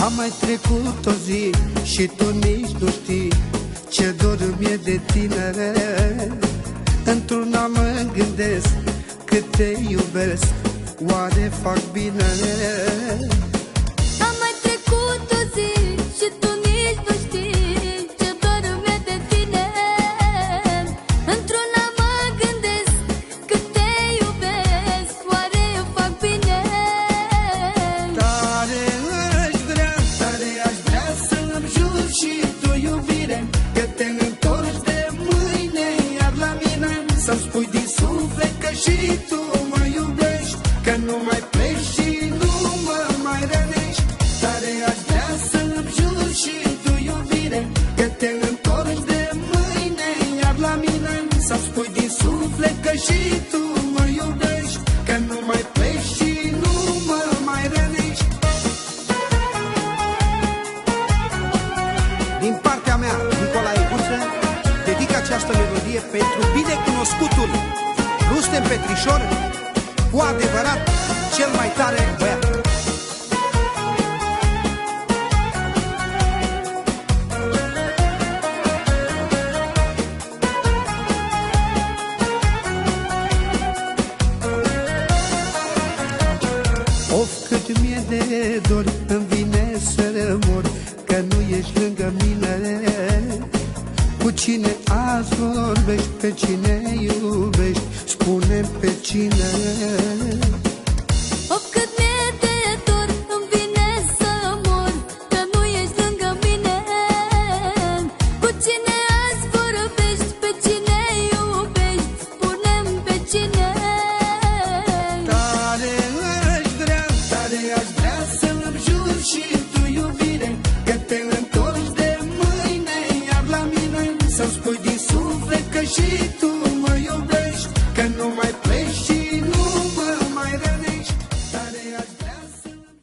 A mai trecut o zi și tu nici nu știi ce dor mi-e de tine. Într-una mă gândesc cât te iubesc, oare fac bine? A mai trecut o zi și tu nici nu știi ce dor mi-e de tine. Într-una mă gândesc cât te iubesc, oare eu fac bine? Tare aș vrea să-mi jur și tu iubire, că te întorci de mâine iar la mine. Să-mi spui din suflet că și tu mă iubești, că nu mai pleci și nu mă mai rănești. Tare aș vrea să-mi jur și tu iubire, că te întorci de mâine iar la mine. Să-mi spui din suflet că și tu mă iubești, că nu mai pleci și nu mă mai rănești. Din partea mea, Nicolae Guță, dedic această melodie pentru binecunoscutul Rustem Petrișor, cu adevărat cel mai tare băiat. Of, cât mi-e de dor, îmi vine să mor, că nu ești lângă mine. Cu cine azi vorbești, pe cine iubești, spune-mi pe cine. Of, cât mi-e de dor, îmi vine să mor, că nu ești lângă mine. Cu cine azi vorbești, pe cine iubești, spune-mi pe cine. Tare aș vrea să-mi jur și tu iubire, că te întorci de mâine iar la mine. Să-mi spui din suflet că și tu